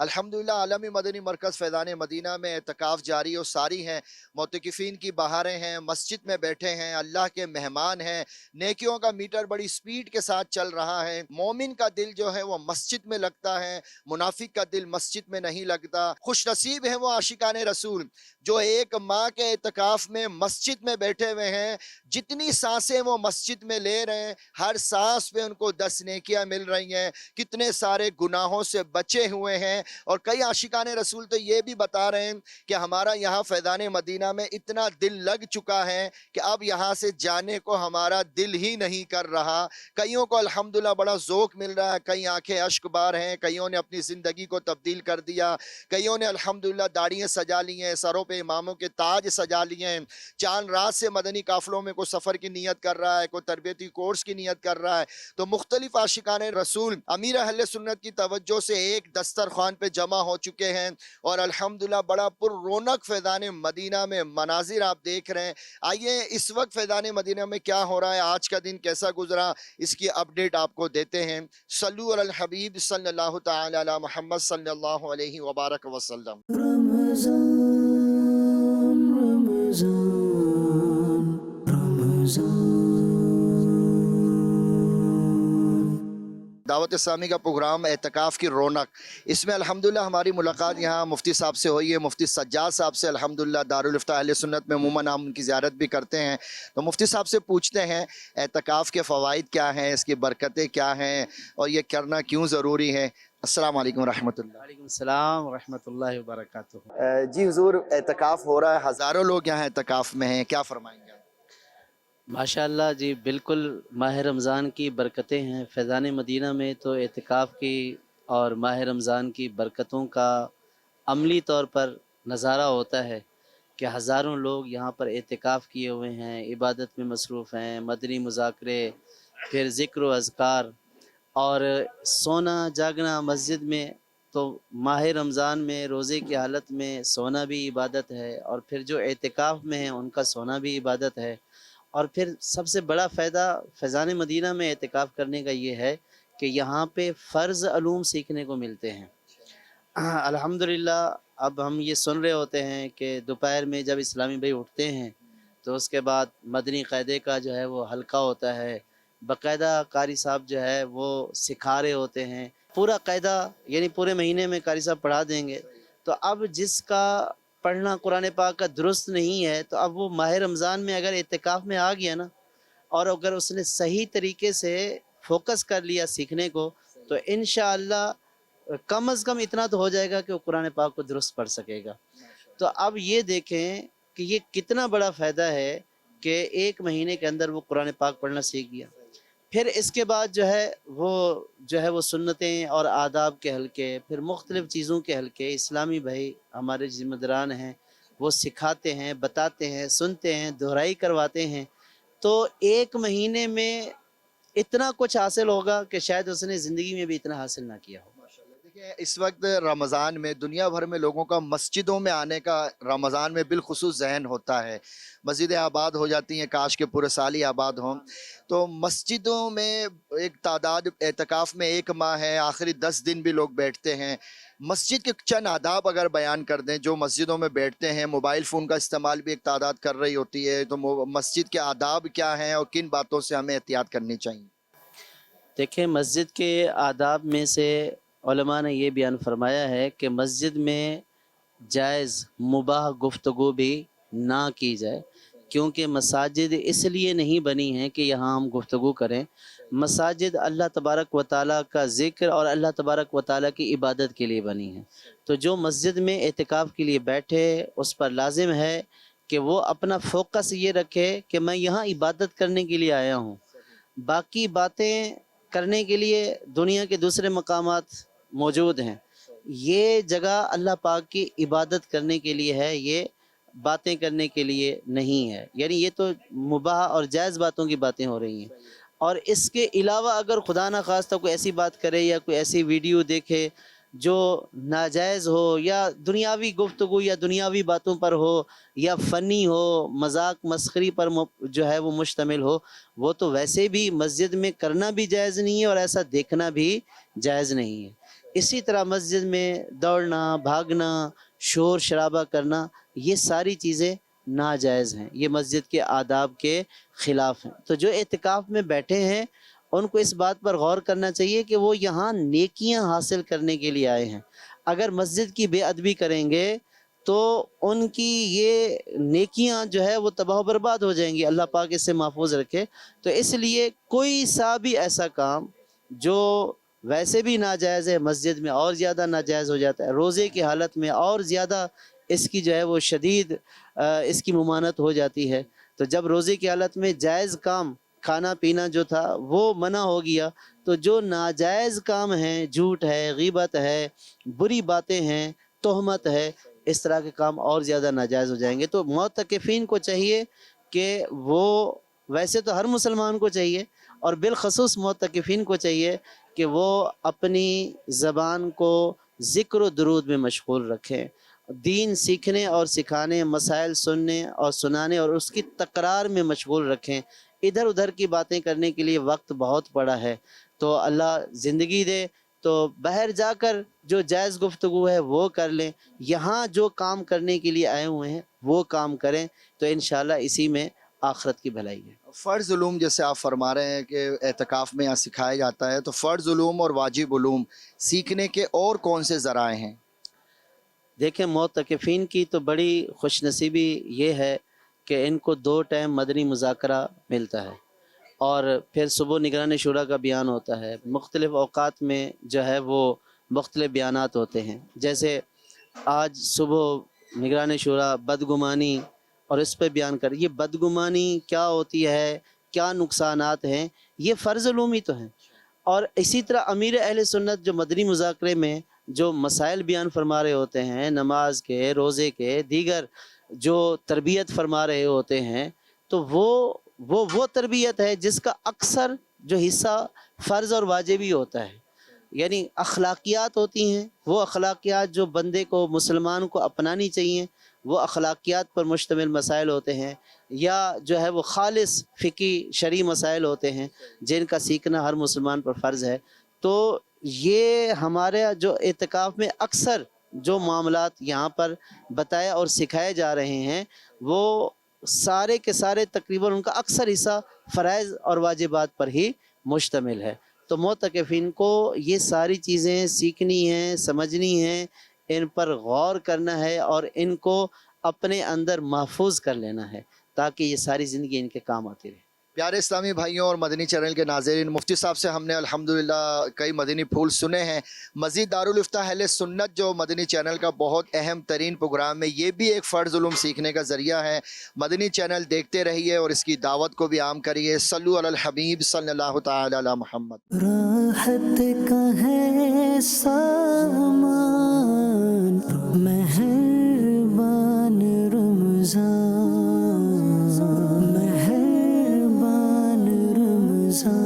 अल्हम्दुलिल्लाह आलमी मदनी मरकज़ फैज़ान मदीना में एतकाफ़ जारी और सारी हैं। मोतकिफ़ीन की बहारें हैं, मस्जिद में बैठे हैं, अल्लाह के मेहमान हैं। नेकियों का मीटर बड़ी स्पीड के साथ चल रहा है। मोमिन का दिल जो है वो मस्जिद में लगता है, मुनाफिक का दिल मस्जिद में नहीं लगता। खुश नसीब है वो आशिकान रसूल जो एक माह के एतकाफ़ में मस्जिद में बैठे हुए हैं। जितनी सांसें वो मस्जिद में ले रहे हैं, हर सांस पे उनको 10 नेकियां मिल रही हैं। कितने सारे गुनाहों से बचे हुए हैं। और कई आशिकान रसूल तो ये भी बता रहे हैं कि हमारा यहाँ फैज़ान मदीना में इतना दिल लग चुका है कि अब यहाँ से जाने को हमारा दिल ही नहीं कर रहा। कईयों को अल्हम्दुलिल्लाह बड़ा ज़ौक़ मिल रहा है, कई आंखें अश्क बार हैं, कईयों ने अपनी ज़िंदगी को तब्दील कर दिया, कईयों ने अल्हम्दुलिल्लाह दाढ़ियाँ सजा ली हैं, सरों पे इमामों के ताज सजा लिए हैं। चांद रात से मदनी काफ़िलों में कोई सफ़र की नीयत कर रहा है, कोई तरबियती कोर्स की नीयत कर रहा है। तो मुख्तलिफ आशिकान रसूल अमीर अहले सुन्नत की तवज्जो से एक दस्तरखान पे जमा हो चुके हैं और अल्हम्दुलिल्लाह बड़ा पुर रौनक फैज़ान मदीना में मनाजिर आप देख रहे हैं। आइए इस वक्त फैज़ान मदीना में क्या हो रहा है, आज का दिन कैसा गुजरा, इसकी अपडेट आपको देते हैं। सल्लु अलल हबीब सल्लल्लाहु तआला अला मुहम्मद सल्लल्लाहु अलैहि वबारक वसल्लम। दावत इस्लामी का प्रोग्राम एतकाफ़ की रौनक, इसमें अल्हम्दुलिल्लाह हमारी मुलाकात यहाँ मुफ्ती साहब से हुई है, मुफ्ती सज्जाद साहब से। अल्हम्दुलिल्लाह दारुल इफ्ता अहले सुन्नत में अमूमन हम उनकी ज़ियारत भी करते हैं। तो मुफ्ती साहब से पूछते हैं एतकाफ़ के फ़वाइद क्या हैं, इसकी बरकतें क्या हैं और ये करना क्यों ज़रूरी है। अस्सलाम वालेकुम रहमतुल्लाह। वालेकुम सलाम व रहमतुल्लाहि व बरकातुहू। जी हुजूर, एतकाफ़ हो रहा है, हज़ारों लोग यहाँ एतकाफ़ में हैं, क्या फरमाएंगे? माशाअल्लाह जी, बिल्कुल माह रमज़ान की बरकतें हैं। फैज़ान मदीना में तो एतिकाफ़ की और माह रमज़ान की बरकतों का अमली तौर पर नज़ारा होता है कि हज़ारों लोग यहाँ पर एतिकाफ़ किए हुए हैं, इबादत में मसरूफ़ हैं, मदनी मुज़ाकरे, फिर ज़िक्र व अज़कार और सोना जागना मस्जिद में। तो माह रमज़ान में रोज़े की हालत में सोना भी इबादत है और फिर जो एतिकाफ़ में हैं उनका सोना भी इबादत है। और फिर सबसे बड़ा फ़ायदा फैज़ान मदीना में एतिकाफ़ करने का ये है कि यहाँ पे फ़र्ज़ अलूम सीखने को मिलते हैं। अल्हम्दुलिल्लाह अब हम ये सुन रहे होते हैं कि दोपहर में जब इस्लामी भाई उठते हैं तो उसके बाद मदनी क़ायदे का जो है वो हल्का होता है, बाकायदा कारी साहब जो है वो सिखा रहे होते हैं पूरा कायदा, यानी पूरे महीने में कारी साहब पढ़ा देंगे। तो अब जिसका पढ़ना कुरान पाक का दुरुस्त नहीं है तो अब वो माह रमज़ान में अगर एतिकाफ़ में आ गया ना और अगर उसने सही तरीके से फोकस कर लिया सीखने को तो इंशाअल्लाह कम अज़ कम इतना तो हो जाएगा कि वो कुरान पाक को दुरुस्त पढ़ सकेगा। तो अब ये देखें कि ये कितना बड़ा फ़ायदा है कि एक महीने के अंदर वो कुरान पाक पढ़ना सीख गया। फिर इसके बाद जो है वो सुन्नतें और आदाब के हल्के, फिर मुख्तलिफ़ चीज़ों के हल्के इस्लामी भाई हमारे ज़िम्मेदारान हैं, वो सिखाते हैं, बताते हैं, सुनते हैं, दोहराई करवाते हैं। तो एक महीने में इतना कुछ हासिल होगा कि शायद उसने ज़िंदगी में भी इतना हासिल ना किया हो। देखिए इस वक्त रमज़ान में दुनिया भर में लोगों का मस्जिदों में आने का रमज़ान में बिलखुसूस ज़हन होता है। मस्जिदें आबाद हो जाती हैं, काश के पूरे साल ही आबाद हों। तो मस्जिदों में एक तादाद एतकाफ़ में एक माह है, आखिरी 10 दिन भी लोग बैठते हैं। मस्जिद के चंद आदाब अगर बयान कर दें, जो मस्जिदों में बैठते हैं मोबाइल फ़ोन का इस्तेमाल भी एक तादाद कर रही होती है, तो मस्जिद के आदाब क्या हैं और किन बातों से हमें एहतियात करनी चाहिए? देखिए मस्जिद के आदाब में से उलमा ने ये बयान फरमाया है कि मस्जिद में जायज़ मुबाह गुफ्तगू भी ना की जाए, क्योंकि मसाजिद इसलिए नहीं बनी हैं कि यहाँ हम गुफ्तगू करें। मसाजिद अल्लाह तबारक व ताला का ज़िक्र और अल्लाह तबारक व ताला की इबादत के लिए बनी हैं। तो जो मस्जिद में एतिकाफ़ के लिए बैठे उस पर लाजिम है कि वो अपना फ़ोकस ये रखे कि मैं यहाँ इबादत करने के लिए आया हूँ। बाकी बातें करने के लिए दुनिया के दूसरे मकामात मौजूद हैं। ये जगह अल्लाह पाक की इबादत करने के लिए है, ये बातें करने के लिए नहीं है। यानी ये तो मुबाह और जायज़ बातों की बातें हो रही हैं। और इसके अलावा अगर खुदा न खास्ता कोई ऐसी बात करे या कोई ऐसी वीडियो देखे جو ناجائز ہو یا دنیاوی گفتگو یا دنیاوی باتوں پر ہو یا فنی ہو، مذاق مسخری پر جو ہے وہ مشتمل ہو، وہ تو ویسے بھی مسجد میں کرنا بھی جائز نہیں ہے اور ایسا دیکھنا بھی جائز نہیں ہے۔ اسی طرح مسجد میں دوڑنا، بھاگنا، شور شرابہ کرنا، یہ ساری چیزیں ناجائز ہیں، یہ مسجد کے آداب کے خلاف ہیں۔ تو جو اعتکاف میں بیٹھے ہیں ان کو اس بات پر غور کرنا چاہیے کہ وہ یہاں نیکیاں حاصل کرنے کے لیے آئے ہیں۔ اگر مسجد کی بے ادبی کریں گے تو ان کی یہ نیکیاں جو ہے وہ تباہ و برباد ہو جائیں گی، اللہ پاک اس سے محفوظ رکھے۔ تو اس لیے کوئی سا بھی ایسا کام جو ویسے بھی ناجائز ہے مسجد میں اور زیادہ ناجائز ہو جاتا ہے، روزے کی حالت میں اور زیادہ اس کی جو ہے وہ شدید اس کی ممانعت ہو جاتی ہے۔ تو جب روزے کی حالت میں جائز کام کھانا پینا جو تھا وہ منع ہو گیا، تو جو ناجائز کام ہیں، جھوٹ ہے، غیبت ہے، بری باتیں ہیں، تہمت ہے، اس طرح کے کام اور زیادہ ناجائز ہو جائیں گے۔ تو معتکفین کو چاہیے کہ وہ، ویسے تو ہر مسلمان کو چاہیے اور بالخصوص معتکفین کو چاہیے کہ وہ اپنی زبان کو ذکر و درود میں مشغول رکھیں، دین سیکھنے اور سکھانے، مسائل سننے اور سنانے اور اس کی تکرار میں مشغول رکھیں۔ ادھر ادھر کی باتیں کرنے کے لیے وقت بہت پڑا ہے، تو اللہ زندگی دے تو باہر جا کر جو جائز گفتگو ہے وہ کر لیں، یہاں جو کام کرنے کے لیے آئے ہوئے ہیں وہ کام کریں، تو انشاءاللہ اسی میں آخرت کی بھلائی ہے۔ فرض علوم جیسے آپ فرما رہے ہیں کہ اعتکاف میں یہاں سکھایا جاتا ہے، تو فرض علوم اور واجب علوم سیکھنے کے اور کون سے ذرائع ہیں؟ دیکھیں معتکفین کی تو بڑی خوش نصیبی یہ ہے کہ ان کو 2 ٹائم مدنی مذاکرہ ملتا ہے، اور پھر صبح نگران شورا کا بیان ہوتا ہے، مختلف اوقات میں جو ہے وہ مختلف بیانات ہوتے ہیں۔ جیسے آج صبح نگران شورا بدگمانی اور اس پہ بیان کر، یہ بدگمانی کیا ہوتی ہے، کیا نقصانات ہیں، یہ فرض علوم ہی تو ہیں۔ اور اسی طرح امیر اہل سنت جو مدنی مذاکرے میں جو مسائل بیان فرما رہے ہوتے ہیں، نماز کے، روزے کے، دیگر جو تربیت فرما رہے ہوتے ہیں، تو وہ تربیت ہے جس کا اکثر جو حصہ فرض اور واجبی ہوتا ہے، یعنی اخلاقیات ہوتی ہیں، وہ اخلاقیات جو بندے کو، مسلمان کو اپنانی چاہیے، وہ اخلاقیات پر مشتمل مسائل ہوتے ہیں، یا جو ہے وہ خالص فقہی شرعی مسائل ہوتے ہیں جن کا سیکھنا ہر مسلمان پر فرض ہے۔ تو یہ ہمارے جو اعتکاف میں اکثر جو معاملات یہاں پر بتائے اور سکھائے جا رہے ہیں، وہ سارے کے سارے تقریباً ان کا اکثر حصہ فرائض اور واجبات پر ہی مشتمل ہے۔ تو معتکفین کو یہ ساری چیزیں سیکھنی ہیں، سمجھنی ہیں، ان پر غور کرنا ہے اور ان کو اپنے اندر محفوظ کر لینا ہے تاکہ یہ ساری زندگی ان کے کام آتی رہے۔ پیارے اسلامی بھائیوں اور مدنی چینل کے ناظرین، مفتی صاحب سے ہم نے الحمدللہ کئی مدنی پھول سنے ہیں۔ مزید دارالفتہ اہل سنت جو مدنی چینل کا بہت اہم ترین پروگرام ہے، یہ بھی ایک فرض علوم سیکھنے کا ذریعہ ہے۔ مدنی چینل دیکھتے رہیے اور اس کی دعوت کو بھی عام کریے۔ صلو علی الحبیب صلی اللہ تعالی علی محمد۔ راحت کا ہے سامان، مہربان رمضان، مہربان رمضان۔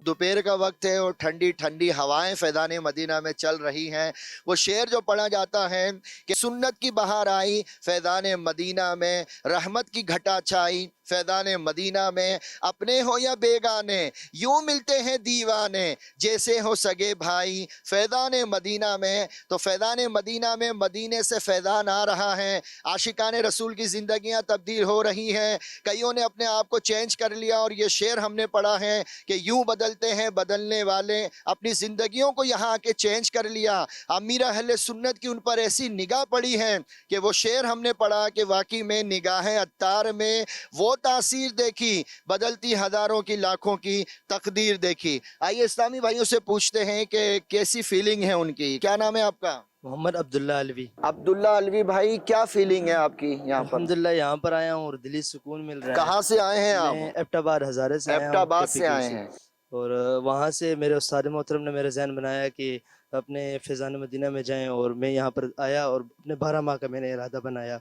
دوپہر کا وقت ہے اور ٹھنڈی ٹھنڈی ہوائیں فیضان مدینہ میں چل رہی ہیں۔ وہ شعر جو پڑھا جاتا ہے کہ سنت کی بہار آئی فیضان مدینہ میں، رحمت کی گھٹا چھائی فیضان مدینہ میں، اپنے ہو یا بیگانے یوں ملتے ہیں دیوانے، جیسے ہو سگے بھائی فیضان مدینہ میں۔ تو فیضان مدینہ میں مدینے سے فیضان آ رہا ہے، عاشقان رسول کی زندگیاں تبدیل ہو رہی ہیں، کئیوں نے اپنے آپ کو چینج کر لیا، اور یہ شعر ہم نے پڑھا ہے کہ یوں بدلتے ہیں بدلنے والے، اپنی زندگیوں کو یہاں آ کے چینج کر لیا۔ امیر اہل سنت کی ان پر ایسی نگاہ پڑی ہے کہ وہ شعر ہم نے پڑھا کہ واقعی میں نگاہ عطار میں وہ تاثیر دیکھی، بدلتی ہزاروں کی لاکھوں کی تقدیر دیکھی۔ آئیے اسلامی بھائیوں سے پوچھتے ہیں کہ کیسی فیلنگ ہے ان کی۔ کیا نام ہے آپ کا؟ محمد عبداللہ علوی۔ عبداللہ علوی بھائی، کیا فیلنگ ہے آپ کی یہاں پر؟ الحمدللہ یہاں پر آیا ہوں اور دلی سکون مل رہا ہے۔ کہاں سے آئے ہیں آپ؟ میں ایبٹ آباد ہزارے سے آیا ہوں۔ ایبٹ آباد سے آئے ہیں۔ اور وہاں سے میرے استاد محترم نے میرا ذہن بنایا کہ اپنے فیضان مدینہ میں جائیں، اور میں یہاں پر آیا اور اپنے 12 ماہ کا میں نے ارادہ بنایا،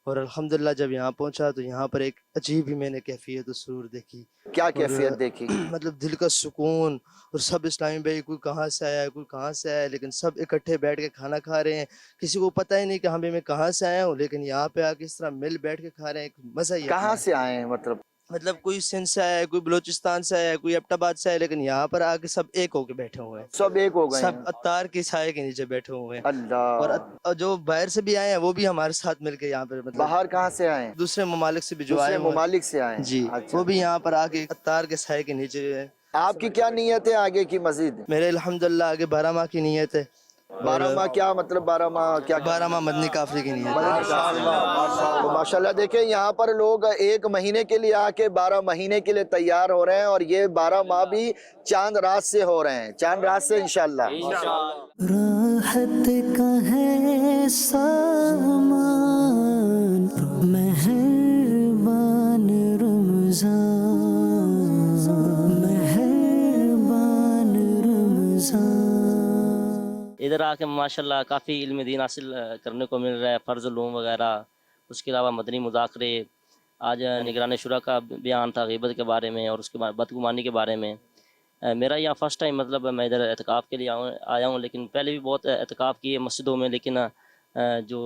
اور الحمدللہ جب یہاں پہنچا تو یہاں پر ایک عجیب ہی میں نے کیفیت و سرور دیکھی، کیا اور کیفیت دیکھی؟ مطلب دل کا سکون، اور سب اسلامی بھائی کوئی کہاں سے آیا ہے کوئی کہاں سے آیا ہے، لیکن سب اکٹھے بیٹھ کے کھانا کھا رہے ہیں، کسی کو پتہ ہی نہیں کہ ہاں بھائی میں کہاں سے آیا ہوں، لیکن یہاں پہ آ کے اس طرح مل بیٹھ کے کھا رہے ہیں، ایک مزہ ہی کہاں اپنا ہے۔ سے آئے ہیں مطلب کوئی سندھ سے آیا ہے، کوئی بلوچستان سے آیا ہے، کوئی ایبٹ آباد سے آیا ہے، لیکن یہاں پر آ کے سب ایک ہو کے بیٹھے ہوئے ہیں، سب ایک ہو گئے سب ہیں؟ اتار کے سائے کے نیچے بیٹھے ہوئے ہیں، اور اللہ، اور جو باہر سے بھی آئے ہیں وہ بھی ہمارے ساتھ مل کے یہاں پہ مطلب باہر کہاں سے آئے ہیں؟ دوسرے ممالک سے بھی جو آئے دوسرے ہوئے ممالک سے آئے ہیں، ہیں؟ جی اچھا، وہ بھی یہاں پر آ کے اتار کے سائے کے نیچے ہیں۔ آپ کی کیا نیت ہے آگے کی مزید؟ میرے الحمدللہ آگے 12 ماہ کی نیت ہے، 12 ماہ کیا مطلب 12 ماہ کیا؟ 12 ماہ مدنی قافلے کی نیت ہے۔ تو ماشاءاللہ دیکھیں یہاں پر لوگ 1 مہینے کے لیے آ کے 12 مہینے کے لیے تیار ہو رہے ہیں، اور یہ 12 ماہ بھی چاند رات سے ہو رہے ہیں، چاند رات سے انشاءاللہ۔ راحت کا ہے سامان، مہربان رمضان، مہربان رمضان۔ ادھر آ کے ماشاءاللہ کافی علم دین حاصل کرنے کو مل رہا ہے، فرض علوم وغیرہ، اس کے علاوہ مدنی مذاکرے، آج نگران شورا کا بیان تھا غیبت کے بارے میں اور اس کے بعد بدگمانی کے بارے میں۔ میرا یہاں فرسٹ ٹائم مطلب میں ادھر اعتکاف کے لیے آیا ہوں، لیکن پہلے بھی بہت اعتکاف کیے مسجدوں میں، لیکن جو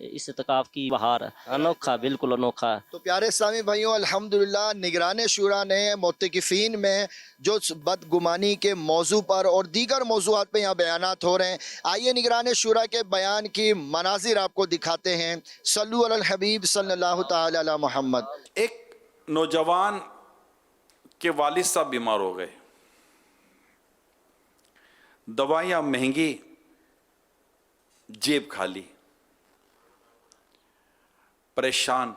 اس اعتکاف کی بہار انوکھا، بالکل انوکھا۔ تو پیارے اسلامی بھائیوں، الحمدللہ نگران شورا نے معتکفین میں جو بدگمانی کے موضوع پر اور دیگر موضوعات پہ یہاں بیانات ہو رہے ہیں، آئیے نگران شورا کے بیان کی مناظر آپ کو دکھاتے ہیں۔ صلو علی الحبیب صلی اللہ تعالی علی محمد۔ ایک نوجوان کے والد صاحب بیمار ہو گئے، دوائیاں مہنگی، جیب خالی، پریشان،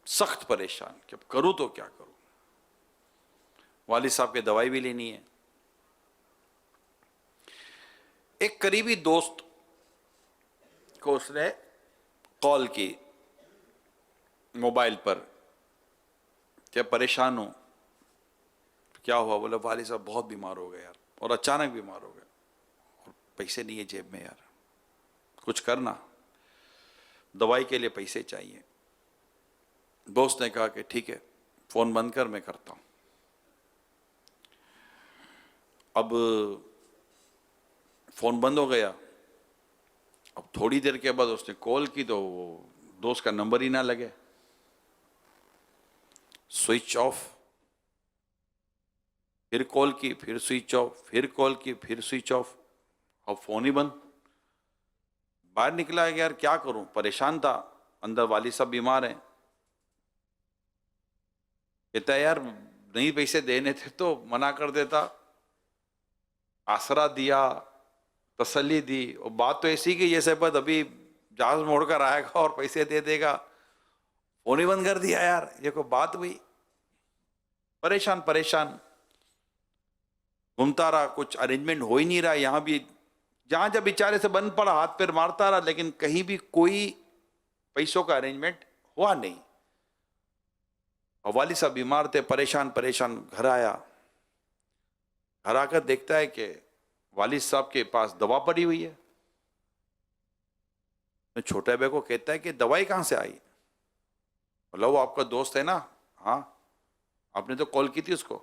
سخت پریشان کہ اب کروں تو کیا کروں۔ والد صاحب کے دوائی بھی لینی ہے۔ ایک قریبی دوست کو اس نے کال کی موبائل پر کہ پریشان ہوں۔ کیا ہوا؟ بولا والد صاحب بہت بیمار ہو گئے یار، اور اچانک بیمار ہو گئے، اور پیسے نہیں ہے جیب میں یار، کچھ کرنا، دوائی کے لیے پیسے چاہیے۔ دوست نے کہا کہ ٹھیک ہے، فون بند کر، میں کرتا ہوں۔ اب فون بند ہو گیا۔ اب تھوڑی دیر کے بعد اس نے کال کی تو وہ دوست کا نمبر ہی نہ لگے، سوئچ آف۔ پھر کال کی، پھر سوئچ آف، پھر کال کی، پھر سوئچ آف، اب فون ہی بند۔ باہر نکلا کہ یار کیا کروں، پریشان تھا، اندر والد صاحب بیمار ہیں۔ کہتا ہے یار نہیں پیسے دینے تھے تو منع کر دیتا، آسرا دیا، تسلی دی، اور بات تو ایسی کہ یہ صحبت ابھی جہاز موڑ کر آئے گا اور پیسے دے دے گا، فون ہی بند کر دیا یار، یہ کوئی بات ہوئی؟ پریشان پریشان گھومتا رہا، کچھ ارینجمنٹ ہو ہی نہیں رہا۔ یہاں بھی جہاں جب بیچارے سے بند پڑا ہاتھ پیر مارتا رہا، لیکن کہیں بھی کوئی پیسوں کا ارینجمنٹ ہوا نہیں۔ اور والد صاحب بیمار تھے، پریشان پریشان گھر آیا۔ گھر آ کر دیکھتا ہے کہ والد صاحب کے پاس دوا پڑی ہوئی ہے۔ چھوٹے بھائی کو کہتا ہے کہ دوائی کہاں سے آئی؟ بولا وہ آپ کا دوست ہے نا، ہاں آپ نے تو کال کی تھی اس کو۔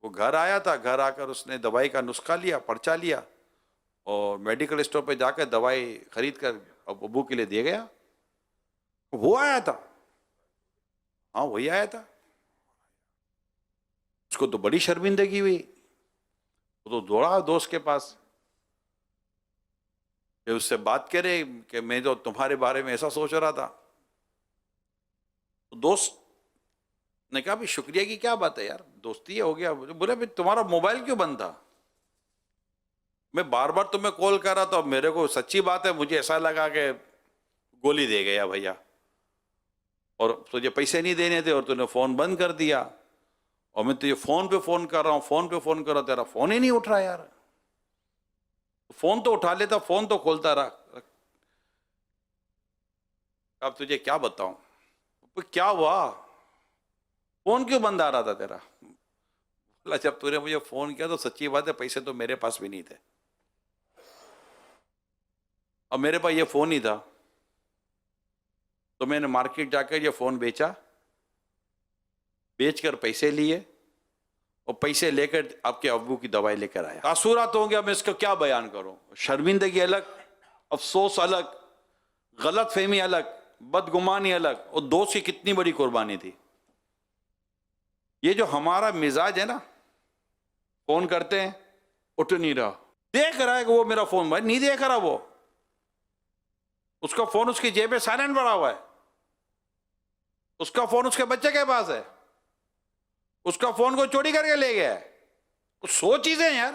وہ گھر آیا تھا، گھر آ کر اس نے دوائی کا نسخہ لیا، پرچہ لیا، اور میڈیکل اسٹور پہ جا کر دوائی خرید کر ابو کے لیے دے گیا۔ وہ آیا تھا، ہاں وہی آیا تھا۔ اس کو تو بڑی شرمندگی ہوئی، وہ تو دوڑا دوست کے پاس کہ اس سے بات کرے کہ میں تو تمہارے بارے میں ایسا سوچ رہا تھا۔ دوست نے کہا بھی شکریہ کی کیا بات ہے یار، دوستی ہو گیا۔ بولے بھی تمہارا موبائل کیوں بند تھا؟ میں بار بار تمہیں کال کر رہا تھا، میرے کو سچی بات ہے مجھے ایسا لگا کہ گولی دے گیا بھیا، اور تجھے پیسے نہیں دینے تھے اور تو نے فون بند کر دیا، اور میں تجھے فون پہ فون کر رہا ہوں، فون پہ فون کر رہا ہوں، تیرا فون ہی نہیں اٹھ رہا یار۔ فون تو اٹھا لیتا، فون تو کھولتا رہا۔ اب تجھے کیا بتاؤں، کیا ہوا، فون کیوں بند آ رہا تھا تیرا؟ बोला जब तूने मुझे फोन किया तो सच्ची बात है पैसे तो मेरे पास भी नहीं थे, और मेरे पास ये फोन ही था, तो मैंने मार्केट जाकर ये फोन बेचा, बेचकर पैसे लिए और पैसे लेकर आपके अब्बू की दवाई लेकर आया। तासुरात होंगे, अब मैं इसका क्या बयान करूं। शर्मिंदगी अलग, अफसोस अलग, गलत फहमी अलग, बदगुमानी अलग, और दोस्त की कितनी बड़ी कुर्बानी थी। ये जो हमारा मिजाज है ना, फोन करते हैं उठ नहीं रहा, देख रहा है कि वो मेरा फोन, भाई नहीं देख रहा, वो उसका फोन उसकी जेब में साइलेंट पड़ा हुआ है, उसका फोन उसके बच्चे के पास है, उसका फोन को चोरी करके ले गया है। कुछ सो चीजें हैं यार।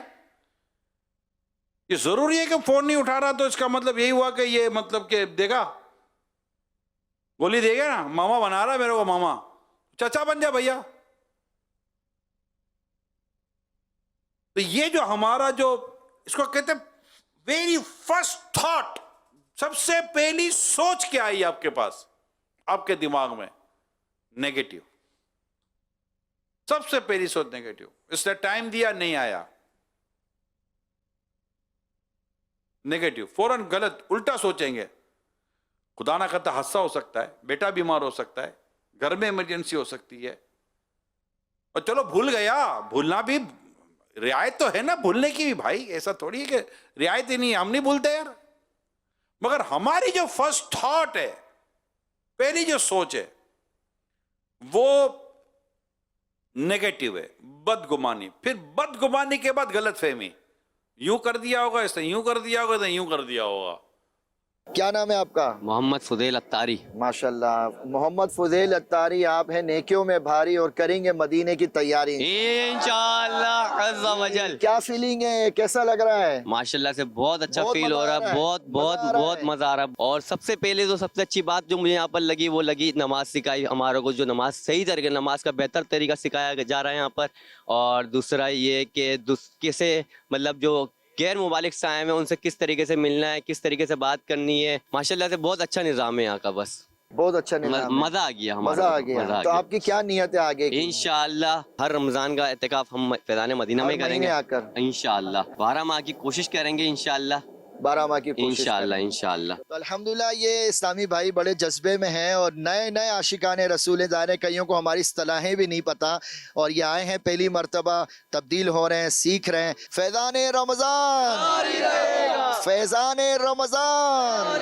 ये जरूरी है कि फोन नहीं उठा रहा तो इसका मतलब यही हुआ कि ये मतलब कि देगा, गोली देगा ना, मामा बना रहा है मेरे को, मामा चाचा बन जा भैया। तो ये जो हमारा जो इसको कहते हैं वेरी फर्स्ट थॉट, सबसे पहली सोच क्या आई आपके पास, आपके दिमाग में? नेगेटिव। सबसे पहली सोच नेगेटिव। इसने टाइम दिया, नहीं आया, नेगेटिव, फौरन गलत उल्टा सोचेंगे। खुदा ना करता हादसा हो सकता है, बेटा बीमार हो सकता है, घर में इमरजेंसी हो सकती है, और चलो भूल गया, भूलना भी रियायत तो है ना भूलने की भी भाई, ऐसा थोड़ी है कि रियायत ही नहीं है, हम नहीं भूलते यार। मगर हमारी जो फर्स्ट थॉट है, पहली जो सोच है, वो नेगेटिव है, बदगुमानी। फिर बदगुमानी के बाद गलत फहमी, यूं कर दिया होगा, इसने यूं कर दिया होगा, इसने यूं कर दिया होगा। क्या नाम है आपका? मोहम्मद फुदेल अत्तारी। माशाल्लाह, मोहम्मद फुदेल अत्तारी, आप हैं नेकियों में भारी और करेंगे मदीने की तैयारी इंशाअल्लाह अज़्ज़ा वजल। क्या फीलिंग है, कैसा लग रहा है? माशाल्लाह से बहुत अच्छा बहुत फील मजा हो आ रहा रहा है, है, बहुत बहुत मजा आ रहा बहुत है। मजा आ रहा है। और सबसे पहले तो सबसे अच्छी बात जो मुझे यहाँ पर लगी वो लगी नमाज सिखाई हमारे को, जो नमाज सही तरीके, नमाज का बेहतर तरीका सिखाया जा रहा है यहाँ पर। और दूसरा ये कि कैसे मतलब जो गैर मुबालिक से आए हैं उनसे किस तरीके से मिलना है, किस तरीके से बात करनी है। माशाल्लाह से बहुत अच्छा निज़ाम है यहाँ का, बस बहुत अच्छा निज़ाम है। मजा आ गया हमारा, मजा आ गया। तो आपकी क्या नियत है आगे की? इंशाअल्लाह हर रमजान का एहतिकाफ हम फैज़ान मदीना में करेंगे आकर इंशाअल्लाह। 12 माह की कोशिश करेंगे इंशाअल्लाह, 12 माह की कोशिश इंशाअल्लाह करें। इंशाअल्लाह। तो अल्हम्दुलिल्लाह ये इस्लामी भाई बड़े जज्बे में हैं और नए नए आशिकान रसूल ज़ाहिर, कईयों को हमारी इस्तिलाहें भी नहीं पता, और ये आए हैं पहली मर्तबा, तब्दील हो रहे हैं, सीख रहे हैं। फैज़ान रमज़ान, फैज़ान रमज़ान,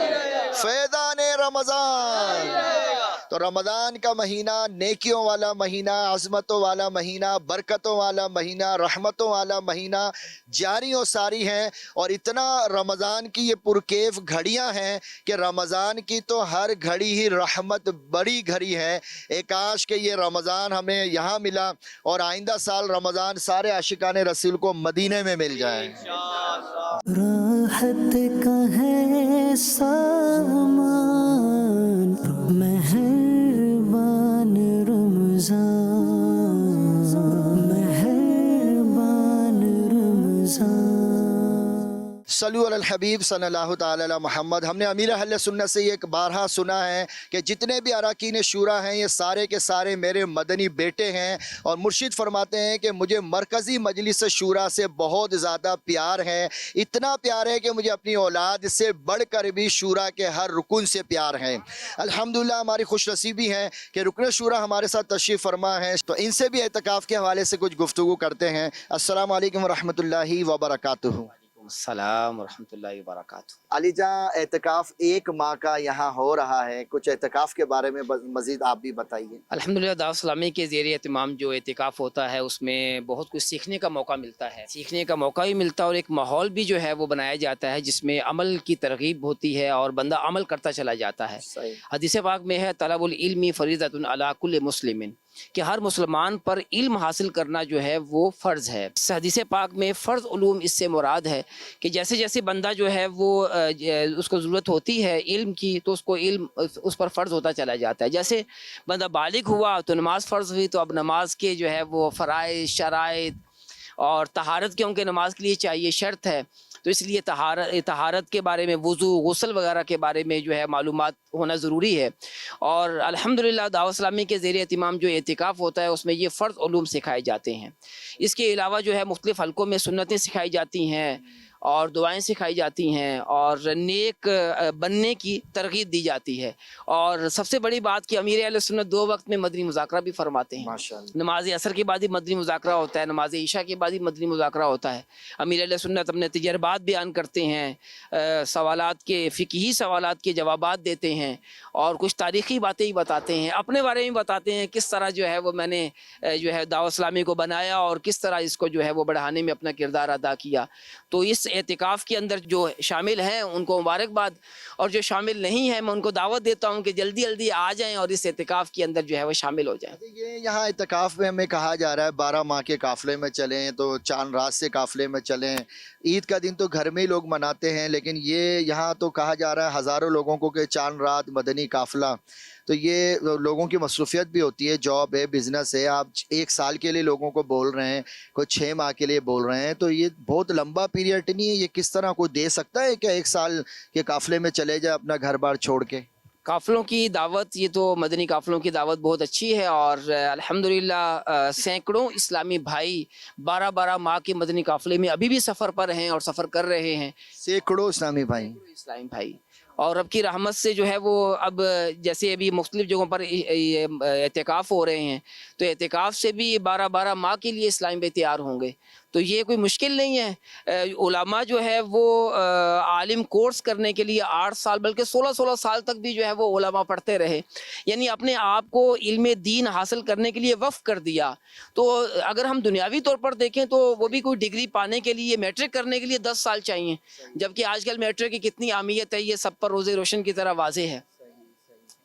फैज़ान रमज़ान। तो रमज़ान का महीना नेकियों वाला महीना, अज़मतों वाला महीना, बरकतों वाला महीना, रहमतों वाला महीना जारी और सारी हैं। और इतना रमज़ान की ये पुरकेफ घड़ियां हैं कि रमज़ान की तो हर घड़ी ही रहमत बड़ी घड़ी है। एक काश के ये रमज़ान हमें यहाँ मिला और आइंदा साल रमज़ान सारे आशिकान रसूल को मदीने में मिल जाए। राहत का है सामान, मेहरबान रमज़ान, मेहरबान रमज़ान। सल्लु अलल हबीब सल्लल्लाहु ताला अला मोहम्मद। हमने अमीर अहले सुन्नत से ये एक बारहा सुना है कि जितने भी अरकान शूरा हैं ये सारे के सारे मेरे मदनी बेटे हैं, और मुर्शिद फरमाते हैं कि मुझे मरकज़ी मजलिस शूरा से बहुत ज़्यादा प्यार है। इतना प्यार है कि मुझे अपनी औलाद से बढ़कर भी शूरा के हर रुकन से प्यार है। अल्हम्दुलिल्लाह हमारी खुशनसीबी है कि रुकन शूरा हमारे साथ तशरीफ़ फरमा है, तो इनसे भी एतकाफ़ के हवाले से कुछ गुफ्तगू करते हैं। अस्सलामु अलैकुम वरहमतुल्लाहि वबरकातुहू। सलाम वरहमतुल्लाहि वबरकातुहू। अली जान, एतकाफ़ 1 माह का यहाँ हो रहा है, कुछ एतकाफ़ के बारे में मज़ीद आप भी बताइए। अल्हम्दुलिल्लाह दारुल इस्लामी के ज़रिए एहतिमाम जो एतिकाफ़ होता है उसमें बहुत कुछ सीखने का मौका मिलता है, सीखने का मौका भी मिलता है, और एक माहौल भी जो है वो बनाया जाता है जिसमें अमल की तरगीब होती है और बंदा अमल करता चला जाता है। हदीस पाक में है तलबुल इल्मी फरीज़तुन अला कुल्लि मुस्लिमिन, कि हर मुसलमान पर इल्म हासिल करना जो है वो फ़र्ज़ है। इस हदीस पाक में फ़र्ज़ उलूम इससे मुराद है कि जैसे जैसे बंदा जो है वो उसको ज़रूरत होती है इल्म की, तो उसको इल्म उस पर फ़र्ज़ होता चला जाता है। जैसे बंदा बालिग हुआ तो नमाज फ़र्ज़ हुई, तो अब नमाज के जो है वो फ़राइज़, शराइत और तहारत क्योंकि नमाज के लिए चाहिए, शर्त है, تو اس لیے طہارت کے بارے میں، وضو، غسل وغیرہ کے بارے میں جو ہے معلومات ہونا ضروری ہے. اور الحمدللہ دعوت اسلامی کے زیر اہتمام جو اعتکاف ہوتا ہے اس میں یہ فرض علوم سکھائے جاتے ہیں. اس کے علاوہ جو ہے مختلف حلقوں میں سنتیں سکھائی جاتی ہیں اور دعائیں سکھائی جاتی ہیں اور نیک بننے کی ترغیب دی جاتی ہے. اور سب سے بڑی بات کہ امیر اہل سنت 2 وقت میں مدنی مذاکرہ بھی فرماتے ہیں. ماشاءاللہ. نماز عصر کے بعد ہی مدنی مذاکرہ ہوتا ہے، نماز عشاء کے بعد ہی مدنی مذاکرہ ہوتا ہے. امیر اہل سنت اپنے تجربات بیان کرتے ہیں، سوالات کے فقہی سوالات کے جوابات دیتے ہیں اور کچھ تاریخی باتیں ہی بتاتے ہیں، اپنے بارے میں بتاتے ہیں کس طرح جو ہے وہ میں نے جو ہے دعوت اسلامی کو بنایا اور کس طرح اس کو جو ہے وہ بڑھانے میں اپنا کردار ادا کیا. تو اس اعتکاف کے اندر جو شامل ہیں ان کو مبارکباد، اور جو شامل نہیں ہیں میں ان کو دعوت دیتا ہوں کہ جلدی جلدی آ جائیں اور اس اعتکاف کے اندر جو ہے وہ شامل ہو جائیں. یہ یہاں اعتکاف میں ہمیں کہا جا رہا ہے 12 ماہ کے قافلے میں چلیں تو چاند رات سے قافلے میں چلیں. عید کا دن تو گھر میں ہی لوگ مناتے ہیں، لیکن یہ یہاں تو کہا جا رہا ہے ہزاروں لوگوں کو کہ چاند رات مدنی قافلہ. تو یہ لوگوں کی مصروفیت بھی ہوتی ہے، جاب ہے، بزنس ہے. آپ 1 سال کے لیے لوگوں کو بول رہے ہیں، کوئی 6 ماہ کے لیے بول رہے ہیں، تو یہ بہت لمبا پیریڈ نہیں ہے. یہ کس طرح کوئی دے سکتا ہے کہ 1 سال کے قافلے میں چلے جائے اپنا گھر بار چھوڑ کے؟ قافلوں کی دعوت، یہ تو مدنی قافلوں کی دعوت بہت اچھی ہے اور الحمدللہ سینکڑوں اسلامی بھائی 12 ماہ کے مدنی قافلے میں ابھی بھی سفر پر ہیں اور سفر کر رہے ہیں. سینکڑوں اسلامی بھائی. اسلامی بھائی اور رب کی رحمت سے جو ہے وہ اب جیسے ابھی مختلف جگہوں پر اعتکاف ہو رہے ہیں تو اعتکاف سے بھی 12 ماہ کے لیے اسلامی بھائی تیار ہوں گے. تو یہ کوئی مشکل نہیں ہے. علماء جو ہے وہ عالم کورس کرنے کے لیے 8 سال بلکہ 16 سال تک بھی جو ہے وہ علماء پڑھتے رہے، یعنی اپنے آپ کو علم دین حاصل کرنے کے لیے وقف کر دیا. تو اگر ہم دنیاوی طور پر دیکھیں تو وہ بھی کوئی ڈگری پانے کے لیے، میٹرک کرنے کے لیے 10 سال چاہیے، جبکہ آج کل میٹرک کی کتنی اہمیت ہے یہ سب پر روز روشن کی طرح واضح ہے.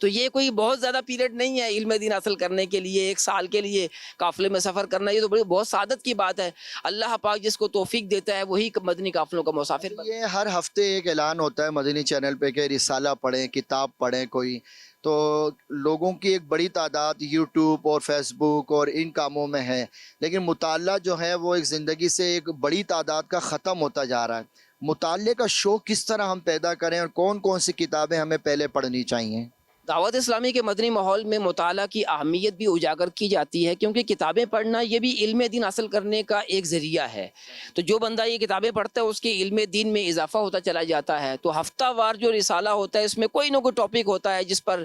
تو یہ کوئی بہت زیادہ پیریڈ نہیں ہے علم دین حاصل کرنے کے لیے. 1 سال کے لیے قافلے میں سفر کرنا یہ تو بہت سعادت کی بات ہے. اللہ پاک جس کو توفیق دیتا ہے وہی مدنی قافلوں کا مسافر بنتا ہے. یہ ہر ہفتے ایک اعلان ہوتا ہے مدنی چینل پہ کہ رسالہ پڑھیں، کتاب پڑھیں کوئی. تو لوگوں کی ایک بڑی تعداد یوٹیوب اور فیس بک اور ان کاموں میں ہے، لیکن مطالعہ جو ہے وہ ایک زندگی سے ایک بڑی تعداد کا ختم ہوتا جا رہا ہے. مطالعے کا شوق کس طرح ہم پیدا کریں اور کون کون سی کتابیں ہمیں پہلے پڑھنی چاہیے؟ دعوت اسلامی کے مدنی ماحول میں مطالعہ کی اہمیت بھی اجاگر کی جاتی ہے، کیونکہ کتابیں پڑھنا یہ بھی علم دین حاصل کرنے کا ایک ذریعہ ہے. تو جو بندہ یہ کتابیں پڑھتا ہے اس کے علم دین میں اضافہ ہوتا چلا جاتا ہے. تو ہفتہ وار جو رسالہ ہوتا ہے اس میں کوئی نہ کوئی ٹاپک ہوتا ہے جس پر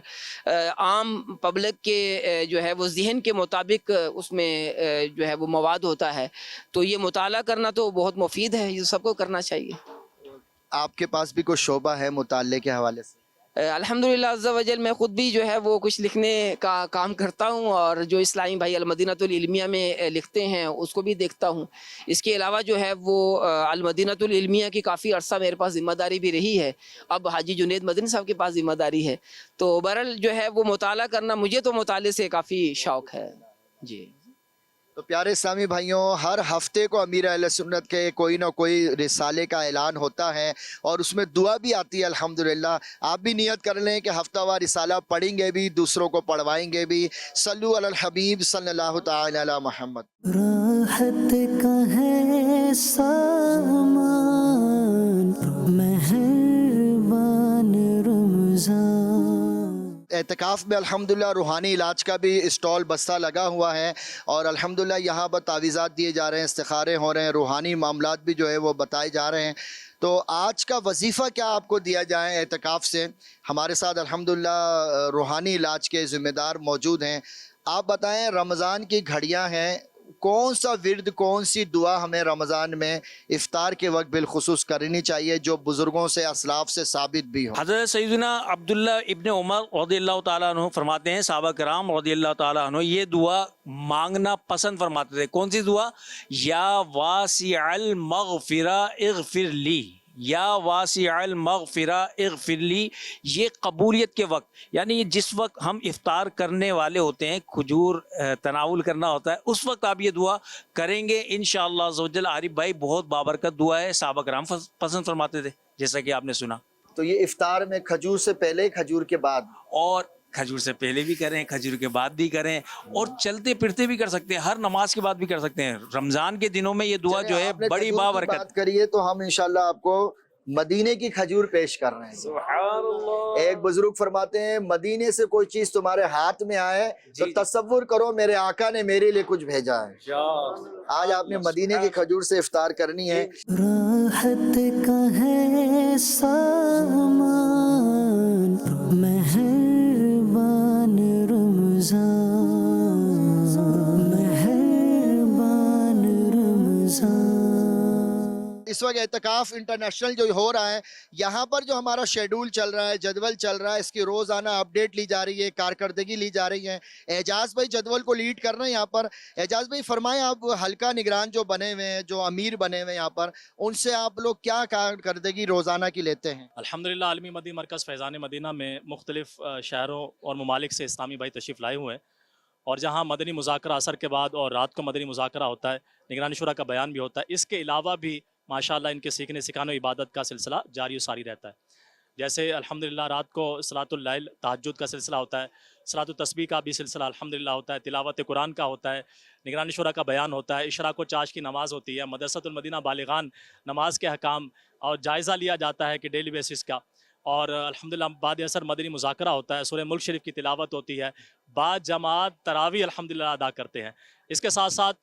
عام پبلک کے جو ہے وہ ذہن کے مطابق اس میں جو ہے وہ مواد ہوتا ہے. تو یہ مطالعہ کرنا تو بہت مفید ہے، یہ سب کو کرنا چاہیے. آپ کے پاس بھی کوئی شعبہ ہے مطالعے کے حوالے سے؟ الحمدللہ عز و جل میں خود بھی جو ہے وہ کچھ لکھنے کا کام کرتا ہوں اور جو اسلامی بھائی المدینۃ العلمیہ میں لکھتے ہیں اس کو بھی دیکھتا ہوں. اس کے علاوہ جو ہے وہ المدینۃ العلمیہ کی کافی عرصہ میرے پاس ذمہ داری بھی رہی ہے. اب حاجی جنید مدنی صاحب کے پاس ذمہ داری ہے. تو بہرحال جو ہے وہ مطالعہ کرنا، مجھے تو مطالعے سے کافی شوق ہے. جی تو پیارے اسلامی بھائیوں، ہر ہفتے کو امیر اہل سنت کے کوئی نہ کوئی رسالے کا اعلان ہوتا ہے اور اس میں دعا بھی آتی ہے. الحمدللہ آپ بھی نیت کر لیں کہ ہفتہ وار رسالہ پڑھیں گے بھی، دوسروں کو پڑھوائیں گے بھی. صلو علی الحبیب صلی اللہ تعالی علی محمد. راحت کا ہے سامان، مہربان رمضان. اعتکاف میں الحمدللہ روحانی علاج کا بھی اسٹال بستہ لگا ہوا ہے اور الحمدللہ یہاں پر تعویذات دیے جا رہے ہیں، استخارے ہو رہے ہیں، روحانی معاملات بھی جو ہے وہ بتائے جا رہے ہیں. تو آج کا وظیفہ کیا آپ کو دیا جائے اعتکاف سے؟ ہمارے ساتھ الحمدللہ روحانی علاج کے ذمہ دار موجود ہیں. آپ بتائیں، رمضان کی گھڑیاں ہیں، کون سا ورد، کون سی دعا ہمیں رمضان میں افطار کے وقت بالخصوص کرنی چاہیے جو بزرگوں سے، اسلاف سے ثابت بھی ہو؟ حضرت سیدنا عبداللہ ابن عمر رضی اللہ تعالیٰ عنہ فرماتے ہیں، صحابہ کرام رضی اللہ تعالیٰ عنہ یہ دعا مانگنا پسند فرماتے تھے. کون سی دعا؟ یا واسع المغفرہ اغفر لی، یا واسع المغفرہ اغفر لی. یہ قبولیت کے وقت، یعنی جس وقت ہم افطار کرنے والے ہوتے ہیں، کھجور تناول کرنا ہوتا ہے، اس وقت آپ یہ دعا کریں گے انشاءاللہ عز و جل. عارف بھائی بہت بابرکت دعا ہے، صحابہ کرام پسند فرماتے تھے جیسا کہ آپ نے سنا. تو یہ افطار میں کھجور سے پہلے، کھجور کے بعد؟ اور खजूर से पहले भी करें, खजूर के बाद भी करें, और चलते फिरते भी कर सकते हैं, हर नमाज के बाद भी कर सकते हैं। रमज़ान के दिनों में ये दुआ जो है आपने बड़ी खजूर की बाबरकत। बात करिए तो हम इंशाल्लाह आपको मदीने की खजूर पेश कर रहे हैं। एक बुजुर्ग फरमाते हैं, मदीने से कोई चीज तुम्हारे हाथ में आए तो तसव्वुर करो मेरे आका ने मेरे लिए कुछ भेजा है। आज आपने मदीने की खजूर से इफ्तार करनी है। राहत का है सामान, मेहरबान रमज़ान, मेहरबान रमज़ान। इस वक्त एतकाफ इंटरनेशनल जो हो रहा है, यहाँ पर जो हमारा शेड्यूल चल रहा है, जदवल चल रहा है, इसकी रोज़ाना अपडेट ली जा रही है, कारकर्दगी ली जा रही है। एजाज भाई जदवल को लीड कर रहे हैं यहाँ पर। एजाज भाई फरमाएं, आप हल्का निगरान जो बने हुए हैं, जो अमीर बने हुए हैं यहाँ पर, उनसे आप लोग क्या कारकर्दगी रोज़ाना की लेते हैं? अल्हम्दुलिल्लाह आलमी मदनी मरकज़ फैज़ान मदीना में मुख्तलिफ़ शहरों और ममालिक से इस्लामी भाई तशरीफ़ लाए हुए हैं, और जहाँ मदनी मुज़ाकरा असर के बाद और रात को मदनी मुज़ाकरा होता है, निगरानी शुरा का बयान भी होता है। इसके अलावा भी माशाअल्लाह इनके सीखने सिखाने इबादत का सिलसिला जारी सारी रहता है। जैसे अल्हम्दुलिल्लाह रात को सलातुल लैल तहज्जुद का सिलसिला होता है, सलातुत तस्बीह का भी सिलसिला अल्हम्दुलिल्लाह होता है, तिलावत कुरान का होता है, निगरानी शुरा का बयान होता है, इशराक व चाश की नमाज़ होती है, मदरसतुल मदीना बालिगान नमाज के अहकाम और जायज़ा लिया जाता है कि डेली बेसिस का। और अल्हम्दुलिल्लाह बाद असर मदनी मुज़ाकरा होता है, सूरह मुल्क शरीफ की तिलावत होती है, बाद जमात तरावी अल्हम्दुलिल्लाह अदा करते हैं। इसके साथ साथ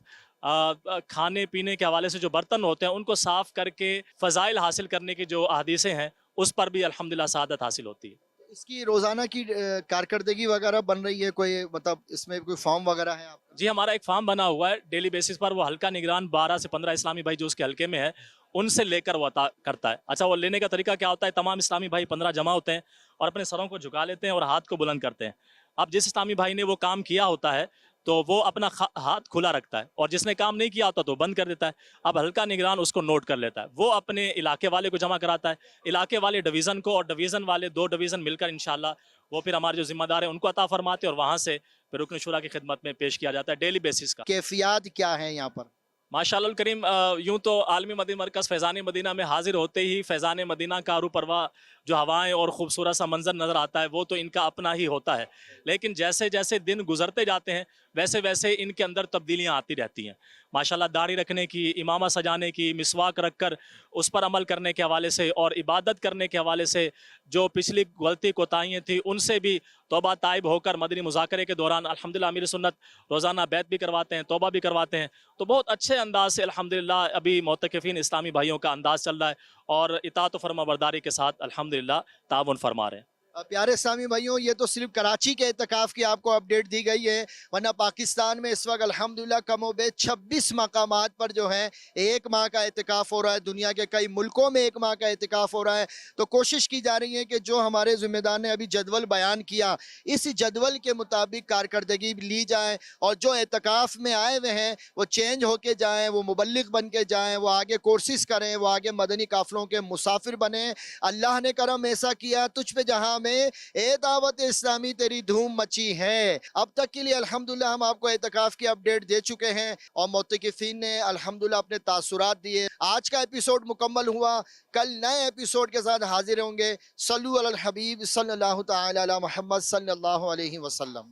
खाने पीने के हवाले से जो बर्तन होते हैं उनको साफ़ करके फ़ज़ाइल हासिल करने की जो अहदीसें हैं उस पर भी अल्हम्दुलिल्लाह सआदत हासिल होती है। इसकी रोज़ाना की कारकर्दगी वगैरह बन रही है, कोई मतलब इसमें कोई फॉर्म वगैरह है आप? जी, हमारा एक फार्म बना हुआ है डेली बेसिस पर, वो हल्का निगरान 12 से 15 इस्लामी भाई जो उसके हल्के में है उनसे लेकर वो अता करता है। अच्छा, वो लेने का तरीका क्या होता है, तमाम इस्लामी भाई 15 जमा होते हैं और अपने सरों को झुका लेते हैं और हाथ को बुलंद करते हैं। अब जिस इस्लामी भाई ने वो काम किया होता है तो वो अपना हाथ खुला रखता है, और जिसने काम नहीं किया होता तो बंद कर देता है। अब हल्का निगरान उसको नोट कर लेता है, वो अपने इलाके वाले को जमा कराता है, इलाके वाले डिवीज़न को, और डिवीज़न वाले 2 डिवीज़न मिलकर इंशाल्लाह वो फिर हमारे जो जिम्मेदार हैं उनको अता फरमाते हैं, और वहाँ से फिर रुकन शुरा की खिदमत में पेश किया जाता है डेली बेसिस का। कैफियत क्या है यहाँ पर? माशाअल्लाह करीम, यूँ तो आलमी मदनी मरकज़ फैज़ान मदीना में हाजिर होते ही फैज़ान मदीना का आरू परवा जो हवाएं और ख़ूबसूरत सा मंजर नज़र आता है वो तो इनका अपना ही होता है, लेकिन जैसे जैसे दिन गुजरते जाते हैं वैसे वैसे इनके अंदर तब्दीलियाँ आती रहती हैं। माशाअल्लाह दाढ़ी रखने की, इमामा सजाने की, मिसवाक रख कर उस पर अमल करने के हवाले से और इबादत करने के हवाले से जो पिछली गलती कोताहियाँ थी उनसे भी तौबा ताइब होकर मदनी मुज़ाकरे के दौरान अल्हम्दुलिल्लाह अमीर सुन्नत रोज़ाना बैत भी करवाते हैं, तौबा भी करवाते हैं। तो बहुत अच्छे अंदाज से अल्हम्दुलिल्लाह अभी मोतकिफ़ीन इस्लामी भाइयों का अंदाज़ चल रहा है और इताअत व फरमाबरदारी के साथ अल्हम्दुलिल्लाह ताउन फरमा रहे हैं। प्यारे इस्लामी भाइयों, ये तो सिर्फ कराची के एतकाफ़ की आपको अपडेट दी गई है, वरना पाकिस्तान में इस वक्त अल्हम्दुलिल्लाह कमोबेश 26 मकामात पर जो है 1 माह का एतकाफ़ हो रहा है। दुनिया के कई मुल्कों में 1 माह का एतकाफ़ हो रहा है। तो कोशिश की जा रही है कि जो हमारे ज़िम्मेदार ने अभी जदवल बयान किया, इस जदवल के मुताबिक कारकर्दगी ली जाए, और जो एतकाफ़ में आए हुए हैं वो चेंज होके जाएँ, वो मुबल्लिग बन के जाएँ, वो आगे कोर्सेज़ करें, वो आगे मदनी काफ़िलों के मुसाफिर बने। अल्लाह ने करम ऐसा किया, तुझ पे जहाँ में ए दावत इस्लामी तेरी धूम मची है। अब तक के लिए अल्हम्दुलिल्लाह हम आपको एतकाफ की अपडेट दे चुके हैं और मोतकिफीन ने अल्हम्दुलिल्लाह अपने तासुरात दिए। आज का एपिसोड मुकम्मल हुआ, कल नए एपिसोड के साथ हाजिर होंगे। सल्लु अलल हबीब सल्लल्लाहु तआला अला मुहम्मद सल्लल्लाहु अलैहि वसल्लम।